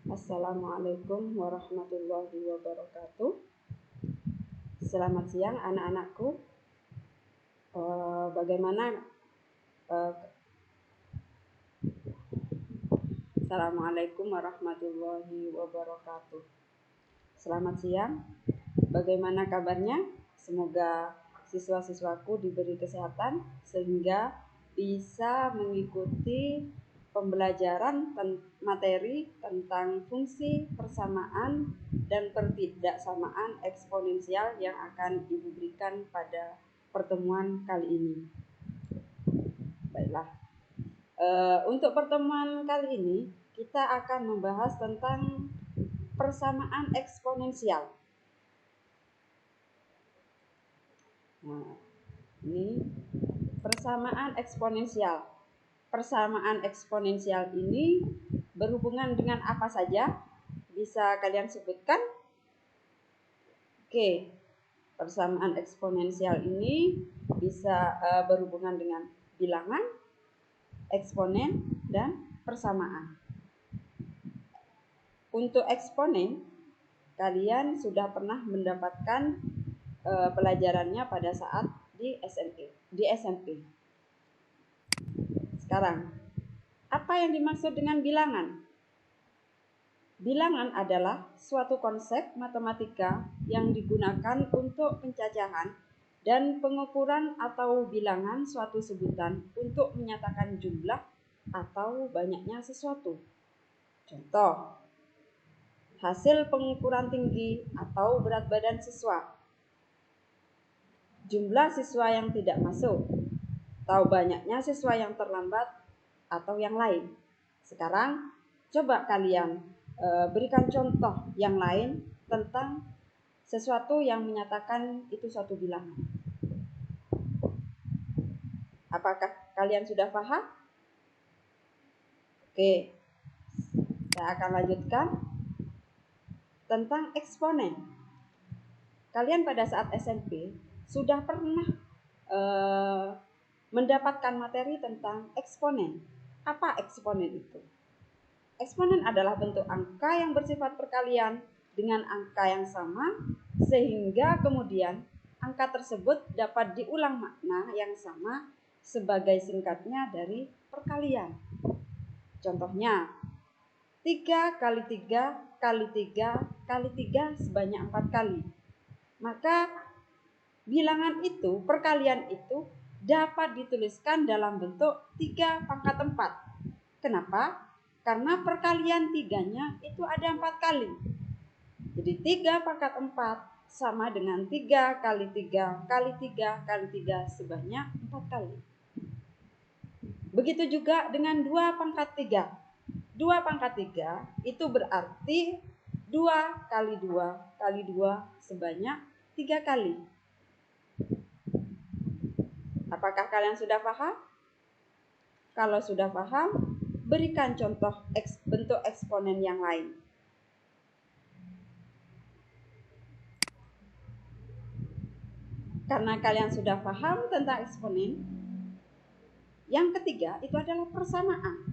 Assalamualaikum warahmatullahi wabarakatuh. Selamat siang anak-anakku. Assalamualaikum warahmatullahi wabarakatuh. Selamat siang. Bagaimana kabarnya? Semoga siswa-siswaku diberi kesehatan sehingga bisa mengikuti pembelajaran materi tentang fungsi persamaan dan pertidaksamaan eksponensial yang akan Ibu berikan pada pertemuan kali ini. Baiklah, untuk pertemuan kali ini kita akan membahas tentang persamaan eksponensial. Nah, ini persamaan eksponensial. Persamaan eksponensial ini berhubungan dengan apa saja? Bisa kalian sebutkan? Oke, persamaan eksponensial ini bisa berhubungan dengan bilangan, eksponen, dan persamaan. Untuk eksponen, kalian sudah pernah mendapatkan pelajarannya pada saat di SMP. Sekarang, apa yang dimaksud dengan bilangan? Bilangan adalah suatu konsep matematika yang digunakan untuk pencacahan dan pengukuran atau bilangan suatu sebutan untuk menyatakan jumlah atau banyaknya sesuatu. Contoh, hasil pengukuran tinggi atau berat badan siswa, jumlah siswa yang tidak masuk, atau banyaknya siswa yang terlambat, atau yang lain. Sekarang coba kalian berikan contoh yang lain tentang sesuatu yang menyatakan itu suatu bilangan. Apakah kalian sudah paham? Oke, saya akan lanjutkan tentang eksponen. Kalian pada saat SMP sudah pernah mendapatkan materi tentang eksponen. Apa eksponen itu? Eksponen adalah bentuk angka yang bersifat perkalian dengan angka yang sama, sehingga kemudian angka tersebut dapat diulang makna yang sama sebagai singkatnya dari perkalian. Contohnya, 3 kali 3 kali 3 kali 3 sebanyak 4 kali. Maka bilangan itu, perkalian itu dapat dituliskan dalam bentuk 3 pangkat 4. Kenapa? Karena perkalian 3-nya itu ada 4 kali. Jadi 3 pangkat 4 sama dengan 3 kali 3 kali 3 kali 3 sebanyak 4 kali. Begitu juga dengan 2 pangkat 3. 2 pangkat 3 itu berarti 2 kali 2 kali 2 sebanyak 3 kali. Apakah kalian sudah paham? Kalau sudah paham, berikan contoh bentuk eksponen yang lain. Karena kalian sudah paham tentang eksponen, yang ketiga itu adalah persamaan.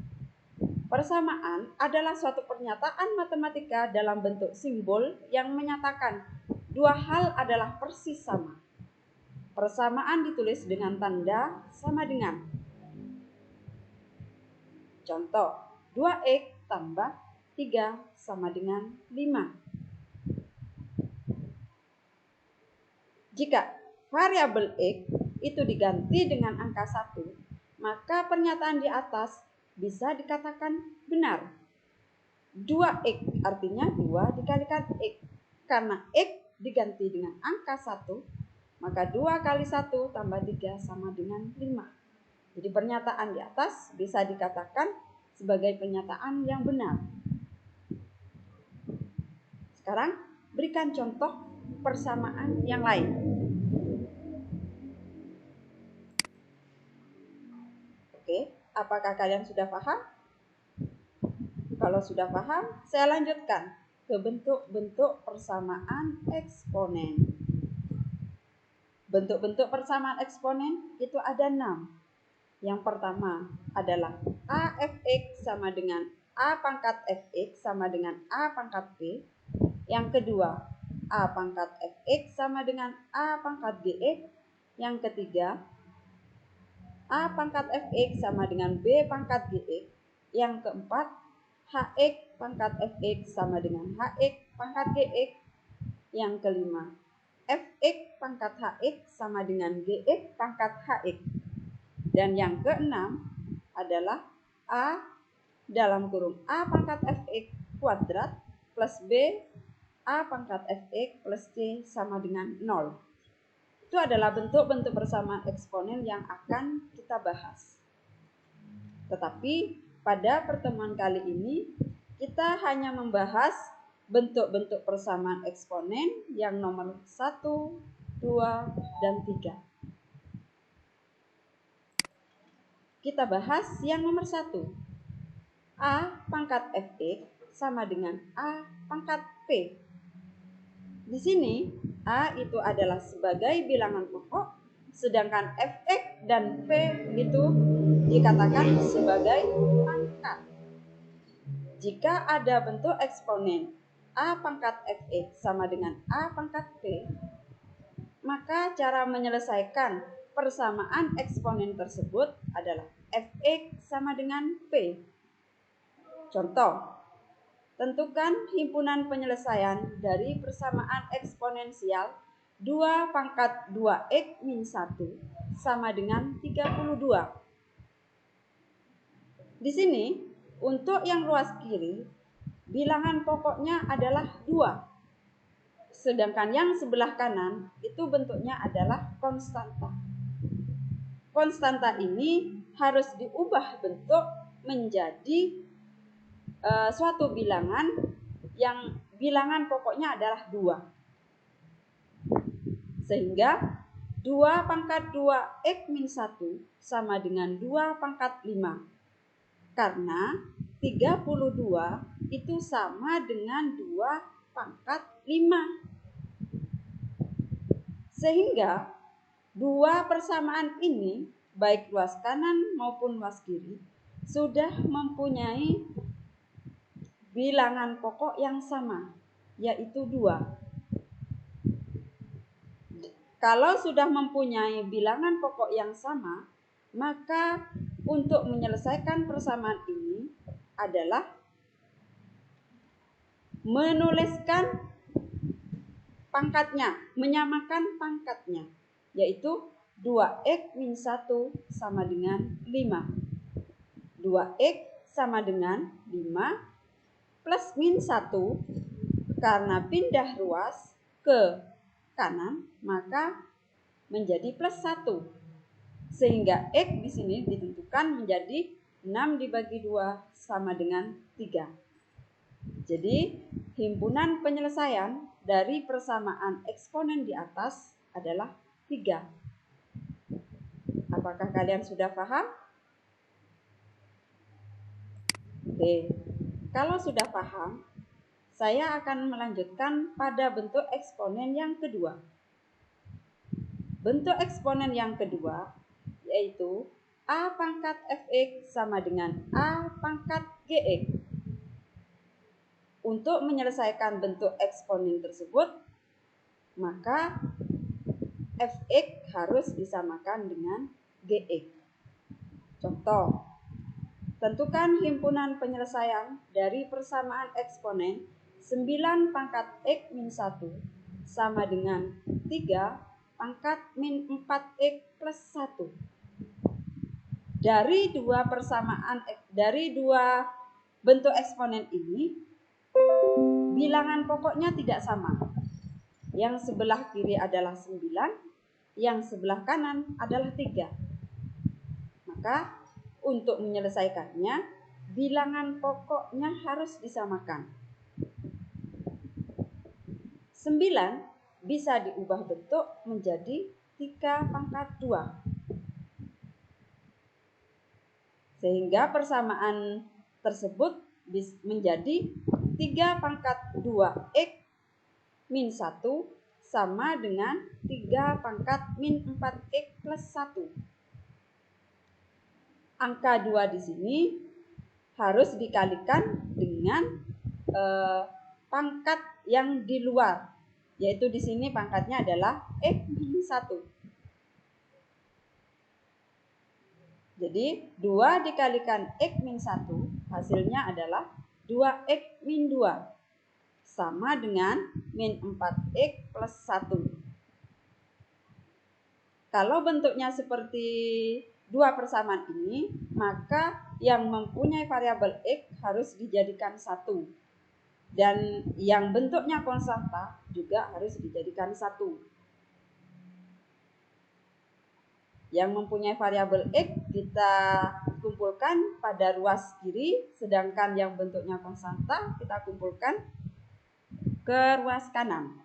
Persamaan adalah suatu pernyataan matematika dalam bentuk simbol yang menyatakan dua hal adalah persis sama. Persamaan ditulis dengan tanda sama dengan. Contoh, 2x tambah 3 sama dengan 5. Jika variabel x itu diganti dengan angka 1, maka pernyataan di atas bisa dikatakan benar. 2x artinya 2 dikalikan x. Karena x diganti dengan angka 1, maka 2 kali 1 tambah 3 sama dengan 5. Jadi pernyataan di atas bisa dikatakan sebagai pernyataan yang benar. Sekarang berikan contoh persamaan yang lain. Oke, apakah kalian sudah paham? Kalau sudah paham, saya lanjutkan ke bentuk-bentuk persamaan eksponen. Bentuk-bentuk persamaan eksponen itu ada 6. Yang pertama adalah AFX sama dengan A pangkat Fx sama dengan A pangkat P. Yang kedua, A pangkat Fx sama dengan A pangkat Gx. Yang ketiga, A pangkat Fx sama dengan B pangkat Gx. Yang keempat, Hx pangkat Fx sama dengan Hx pangkat Gx. Yang kelima, Fx pangkat Hx sama dengan Gx pangkat Hx. Dan yang keenam adalah A dalam kurung A pangkat Fx kuadrat plus B A pangkat Fx plus C sama dengan 0. Itu adalah bentuk-bentuk persamaan eksponen yang akan kita bahas. Tetapi pada pertemuan kali ini kita hanya membahas bentuk-bentuk persamaan eksponen yang nomor 1, 2, dan 3. Kita bahas yang nomor 1. A pangkat Fx sama dengan A pangkat P. Di sini A itu adalah sebagai bilangan pokok, sedangkan Fx dan P itu dikatakan sebagai pangkat. Jika ada bentuk eksponen A pangkat Fx sama dengan A pangkat P, maka cara menyelesaikan persamaan eksponen tersebut adalah Fx sama dengan P. Contoh, tentukan himpunan penyelesaian dari persamaan eksponensial 2 pangkat 2x min 1 sama dengan 32. Di sini, untuk yang ruas kiri, bilangan pokoknya adalah 2. Sedangkan yang sebelah kanan itu bentuknya adalah konstanta. Konstanta ini harus diubah bentuk menjadi suatu bilangan yang bilangan pokoknya adalah 2. Sehingga 2 pangkat 2x min 1 sama dengan 2 pangkat 5. Karena 32 itu sama dengan 2 pangkat 5. Sehingga dua persamaan ini, baik luas kanan maupun luas kiri, sudah mempunyai bilangan pokok yang sama, yaitu 2. Kalau sudah mempunyai bilangan pokok yang sama, maka untuk menyelesaikan persamaan ini adalah menuliskan pangkatnya, menyamakan pangkatnya, yaitu 2x min 1 sama dengan 5. 2x sama dengan 5 plus min 1, karena pindah ruas ke kanan maka menjadi plus 1. Sehingga X di sini ditentukan menjadi 6 dibagi 2 sama dengan 3. Jadi himpunan penyelesaian dari persamaan eksponen di atas adalah 3. Apakah kalian sudah paham? Oke. Kalau sudah paham, saya akan melanjutkan pada bentuk eksponen yang kedua. Bentuk eksponen yang kedua yaitu A pangkat Fx sama dengan A pangkat Gx. Untuk menyelesaikan bentuk eksponen tersebut, maka Fx harus disamakan dengan Gx. Contoh, tentukan himpunan penyelesaian dari persamaan eksponen 9 pangkat X min 1 sama dengan 3 pangkat min 4X plus 1. Dari dua bentuk eksponen ini, bilangan pokoknya tidak sama. Yang sebelah kiri adalah 9, yang sebelah kanan adalah 3. Maka untuk menyelesaikannya, bilangan pokoknya harus disamakan. 9 bisa diubah bentuk menjadi 3 pangkat 2. Sehingga persamaan tersebut menjadi 3 pangkat 2x min 1 sama dengan 3 pangkat min 4x plus 1. Angka 2 di sini harus dikalikan dengan pangkat yang di luar, yaitu di sini pangkatnya adalah X-1. Jadi 2 dikalikan X-1 hasilnya adalah 2X-2 sama dengan min 4X plus 1. Kalau bentuknya seperti dua persamaan ini, maka yang mempunyai variabel X harus dijadikan 1. Dan yang bentuknya konstanta juga harus dijadikan 1. Yang mempunyai variabel X kita kumpulkan pada ruas kiri, sedangkan yang bentuknya konstanta kita kumpulkan ke ruas kanan.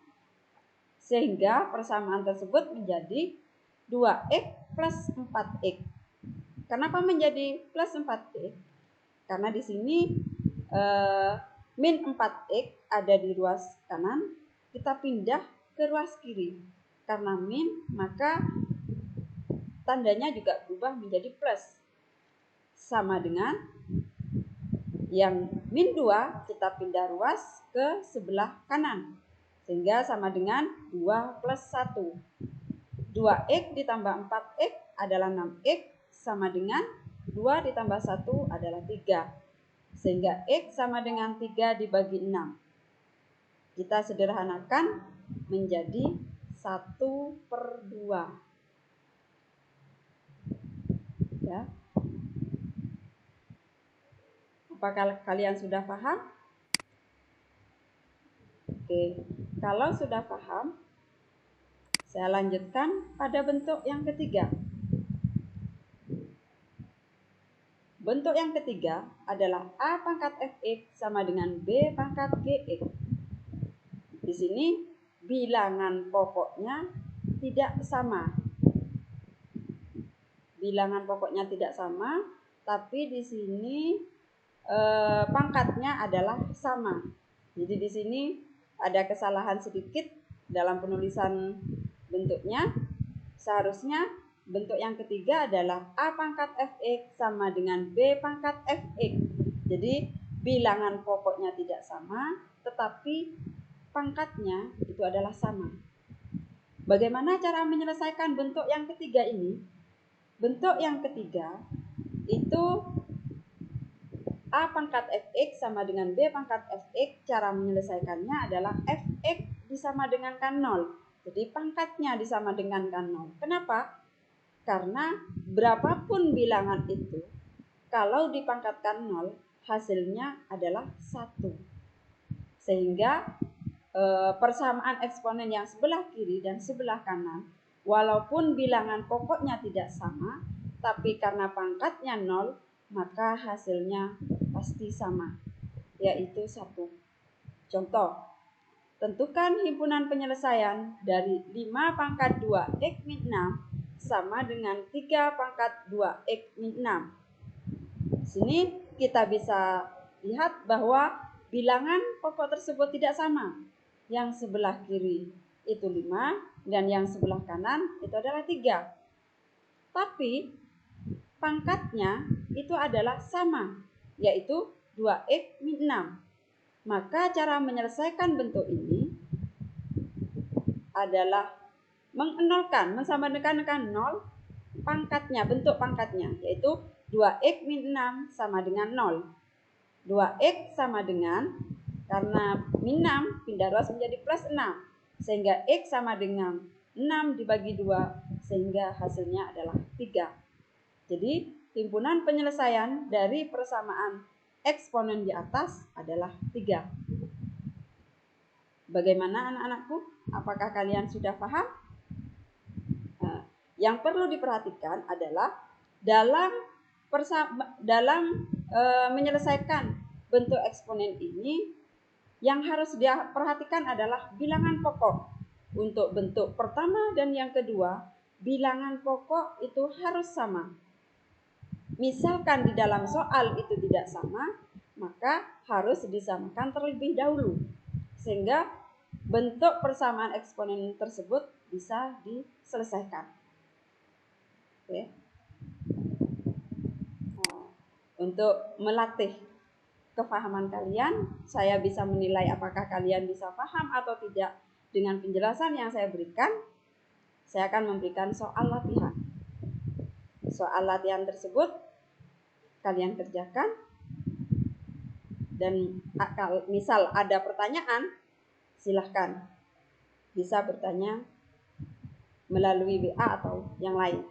Sehingga persamaan tersebut menjadi 2X plus 4X. Kenapa menjadi plus 4X? Karena di sini min 4X ada di ruas kanan, kita pindah ke ruas kiri. Karena min, maka tandanya juga berubah menjadi plus. Sama dengan yang min 2, kita pindah ruas ke sebelah kanan. Sehingga sama dengan 2 plus 1. 2X ditambah 4X adalah 6X, sama dengan 2 ditambah 1 adalah 3. Sehingga X sama dengan 3 dibagi 6. Kita sederhanakan menjadi 1/2. Ya. Apakah kalian sudah paham? Oke, kalau sudah paham, saya lanjutkan pada bentuk yang ketiga. Bentuk yang ketiga adalah A pangkat Fx sama dengan B pangkat Gx. Di sini bilangan pokoknya tidak sama. Bilangan pokoknya tidak sama, tapi di sini pangkatnya adalah sama. Jadi di sini ada kesalahan sedikit dalam penulisan bentuknya. Seharusnya bentuk yang ketiga adalah A pangkat Fx sama dengan B pangkat Fx. Jadi bilangan pokoknya tidak sama, tetapi pangkatnya itu adalah sama. Bagaimana cara menyelesaikan bentuk yang ketiga ini? Bentuk yang ketiga itu A pangkat Fx sama dengan B pangkat Fx. Cara menyelesaikannya adalah Fx disama dengan kan 0. Jadi pangkatnya disama dengan kan 0. Kenapa? Karena berapapun bilangan itu, kalau dipangkatkan 0, hasilnya adalah 1. Sehingga persamaan eksponen yang sebelah kiri dan sebelah kanan, walaupun bilangan pokoknya tidak sama, tapi karena pangkatnya 0, maka hasilnya pasti sama, yaitu 1. Contoh, tentukan himpunan penyelesaian dari 5 pangkat 2x min 6 sama dengan 3 pangkat 2x min 6. Di sini kita bisa lihat bahwa bilangan pokok tersebut tidak sama. Yang sebelah kiri itu 5 dan yang sebelah kanan itu adalah 3. Tapi pangkatnya itu adalah sama, yaitu 2x min 6. Maka cara menyelesaikan bentuk ini adalah mengenolkan, mensamakan dengan 0 pangkatnya, bentuk pangkatnya, yaitu 2x min 6 sama dengan 0. 2x sama dengan, karena min 6 pindah ruas menjadi plus 6, sehingga x sama dengan 6 dibagi 2, sehingga hasilnya adalah 3. Jadi himpunan penyelesaian dari persamaan eksponen di atas adalah 3. Bagaimana anak-anakku? Apakah kalian sudah paham? Nah, yang perlu diperhatikan adalah dalam menyelesaikan bentuk eksponen ini, yang harus diperhatikan adalah bilangan pokok. Untuk bentuk pertama dan yang kedua, bilangan pokok itu harus sama. Misalkan di dalam soal itu tidak sama, maka harus disamakan terlebih dahulu, sehingga bentuk persamaan eksponen tersebut bisa diselesaikan. Oke. untuk melatih kefahaman kalian. Saya bisa menilai apakah kalian bisa paham atau tidak dengan penjelasan yang saya berikan. Saya akan memberikan soal latihan. Soal latihan tersebut kalian kerjakan, dan misal ada pertanyaan, silahkan bisa bertanya melalui WA atau yang lain.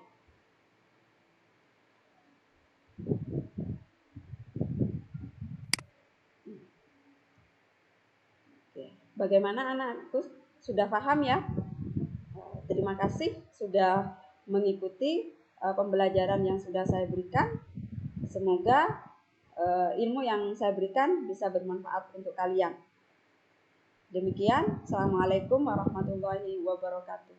Bagaimana anak-anakku, sudah paham ya? Terima kasih sudah mengikuti pembelajaran yang sudah saya berikan. Semoga ilmu yang saya berikan bisa bermanfaat untuk kalian. Demikian, Assalamualaikum warahmatullahi wabarakatuh.